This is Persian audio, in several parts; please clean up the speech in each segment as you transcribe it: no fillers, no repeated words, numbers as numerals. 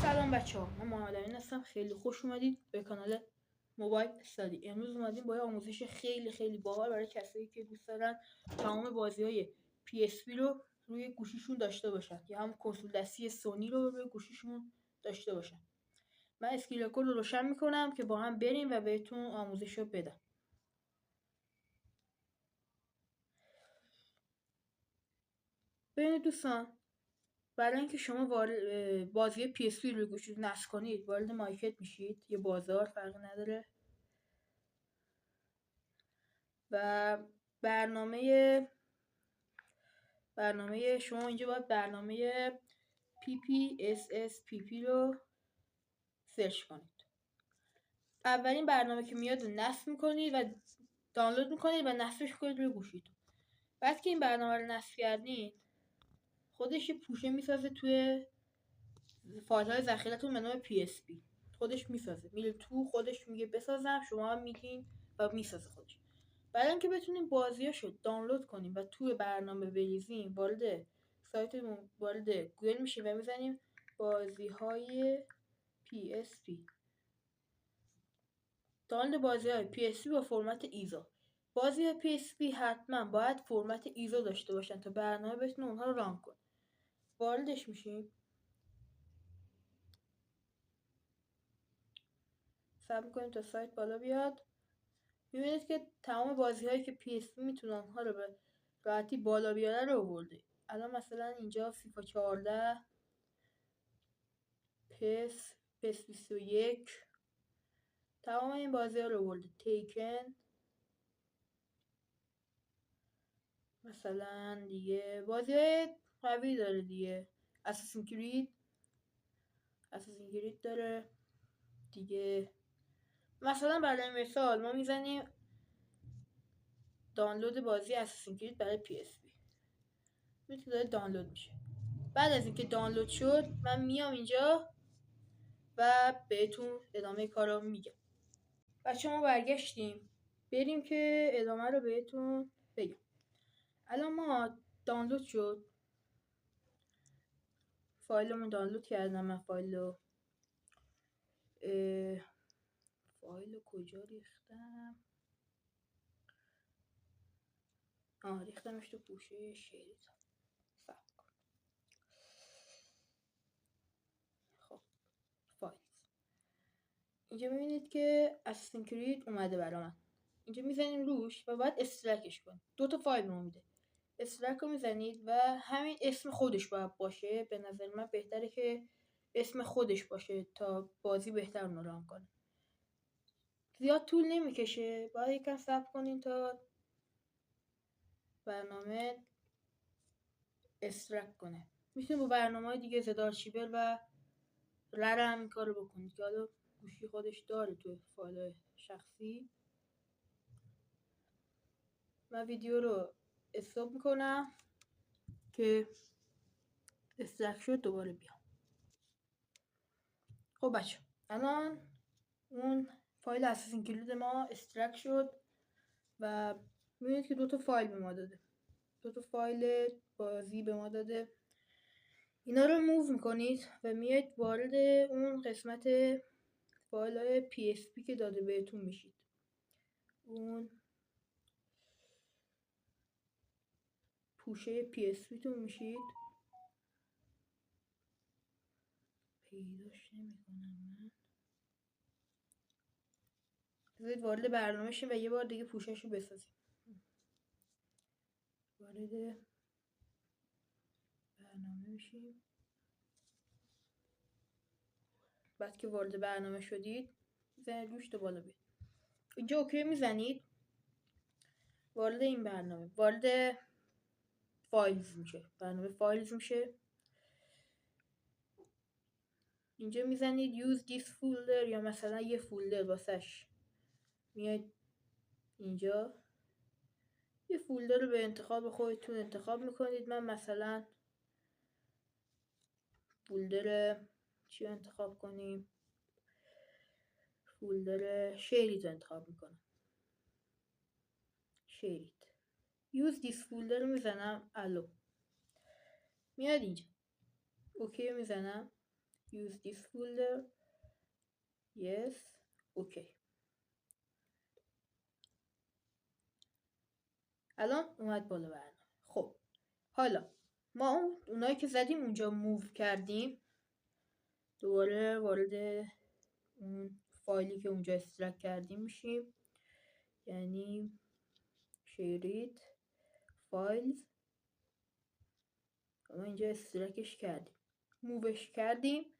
سلام بچه ها، من محمد امین هستم. خیلی خوش اومدید به کانال موبایل استادی. امروز اومدیم با یه آموزش خیلی باحال برای کسایی که دوست دارن تمام بازی‌های PSP رو روی گوشیشون داشته باشن یا هم کنسول دستی سونی رو روی گوشیشون داشته باشن. من اسکرین کد رو روشن میکنم که با هم بریم و بهتون آموزش رو بدم. ببینید دوستان، برای اینکه شما بازی PSP روی گوشیتون نصب کنید وارد مارکت میشید. یه بازار فرقی نداره و برنامه شما اینجا باید برنامه PPSSPP رو سرچ کنید. اولین برنامه که میاد رو نصب میکنید و دانلود میکنید و نصبش کنید روی گوشیتون. بعد که این برنامه رو نصب کردین خودش یه پوشه میسازه توی فایل های ذخیره‌تون به نام PSP. خودش میسازه، میره تو خودش میگه بسازم، شما هم میگین و میسازه خودش. برای اینکه بتونیم بازیاشو دانلود کنیم و توی برنامه بریزیم وارد سایتمون وارد گوگل میشیم و میزنیم بازی‌های PSP. دانلود بازی‌های PSP با فرمت ایزو. بازی‌های PSP حتما باید فرمت ایزو داشته باشن تا برنامه بتونه اونها رو ران کنه. واردش میشیم. صبر می‌کنیم تا سایت بالا بیاد. می‌بینید که تمام بازی‌هایی که PSP میتونه اونها رو به راحتی بالا بیاره رو آورده. الان مثلا اینجا فیفا 14، پس 21، تمام این بازی ها رو برده. تیکن مثلا دیگه بازی های قوی داره دیگه. اساسین کرید داره دیگه. مثلا برای مثال ما میزنیم دانلود بازی اساسین کرید برای PSP. میتونه داره دانلود میشه. بعد از اینکه دانلود شد من میام اینجا و بهتون ادامه کارو میگم. بچه ما برگشتیم، بریم که ادامه رو بهتون بگم. الان ما دانلود شد، فایلمون دانلود کردم. من فایل کجا ریختم؟ ریختمش تو پوشه شیرید. خب فایل اینجا میبینید که اساسین کرید اومده برا من. اینجا میزنیم روش و باید استرکش کنیم. 2 تا فایل ما میده. استرک رو میزنید و همین اسم خودش باید باشه. به نظر من بهتره که اسم خودش باشه تا بازی بهتر اون ران کنه. زیاد طول نمیکشه، باید یکم صبر کنین تا برنامه استرک کنه. میتونید با برنامه‌های دیگه زدارشیبل و رر هم این کارو بکنید که حالا گوشی خودش داره تو فایل شخصی. من ویدیو رو استاپ میکنم که استرک شد دوباره بیام. خب بچه الان اون فایل اساسین کرید ما استرک شد و میبینید که 2 تا فایل به ما داده. 2 تا فایل بازی به ما داده. اینا رو موو میکنید و میاد وارد اون قسمت فایل های PSP که داده بهتون میشید. اون پوشه PSP تون میشید. پیداش نمیکنم من. بذارید وارد برنامه شیم و یه بار دیگه پوشش رو بسازیم. وارد برنامه میشیم. بعد که وارد برنامه شدید میزنید روش تا بالا بیاد. اینجا اوکی میزنید. وارد این برنامه وارد فایلز میشه. برنامه فایلز میشه. اینجا میزنید use this folder یا مثلا یه فولدر واسش. میاد اینجا یه فولدر رو به انتخاب خودتون انتخاب میکنید. من مثلا فولدر چی انتخاب کنیم؟ فولدر شیرید انتخاب میکنم. شیرید. use this folder رو میزنم الو. میاد اینجا اوکی میزنم. use this folder. yes اوکی. الان اومد بالا برنامه. خب حالا ما اونایی که زدیم اونجا موو کردیم، دوباره وارد اون فایلی که اونجا استرک کردیم میشیم، یعنی شیرید فایلز. ما اینجا استرکش کردیم، مووش کردیم.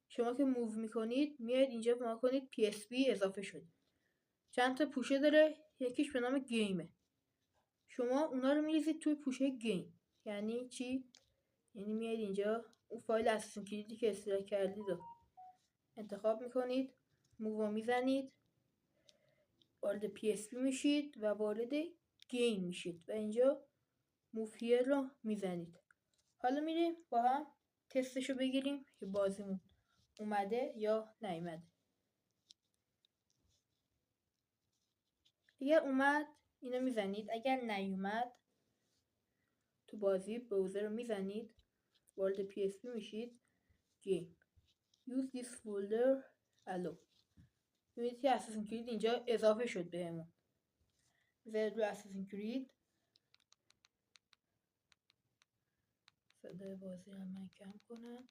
شما که موو میکنید میاد اینجا ما کنید PSP اضافه شده. چند تا پوشه داره، یکیش به نام گیمه. شما اونا رو میریزید توی پوشه گیم. یعنی چی؟ یعنی میاد اینجا اون فایل اساسین کلیدی که استرک کردید رو انتخاب میکنید، موو میزنید، وارد PSP میشید و وارد گیم میشید و اینجا موو هیر رو میزنید. حالا میریم با هم تستشو بگیریم که بازیمون اومده یا نیومده. اگر اومد اینو میزنید، اگر نیومد تو بازی بروزر رو میزنید، وارد PSP میشید، گیم use this folder allow. میبینید که اساسین کرید اینجا اضافه شد بهمون. بذارید رو اساسین کرید. صدای بازی رو من کم کنم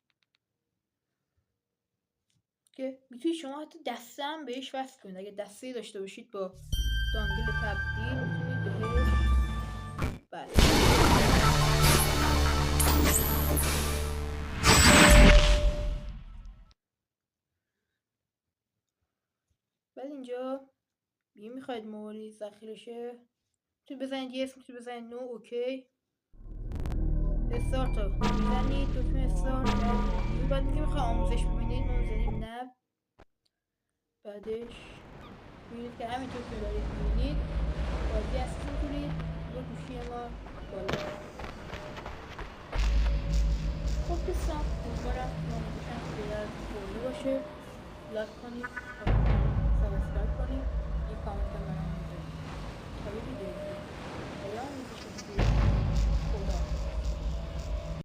که میتونید شما حتی دسته هم بهش وصل کنید. اگه دسته داشته باشید با دانگل تبدیل میتونید بهش بله. بعد اینجا دیگه میخواید موارد ذخیره شه، میتونید بزنید یس، میتونید بزنید نو، اوکی. استارت رو میزنید، دکمه استارت. بعد میگه میخوای آموزش ببینید، ما میزنیم نه. بعدش میبینید که همینطور که دارید میبینید بازی اساسین کرید با گوشی ما بالا. خب دوستان امیدوارم نامه که براتون جالب باشه. لایک کنید، سابسکرایب کنید.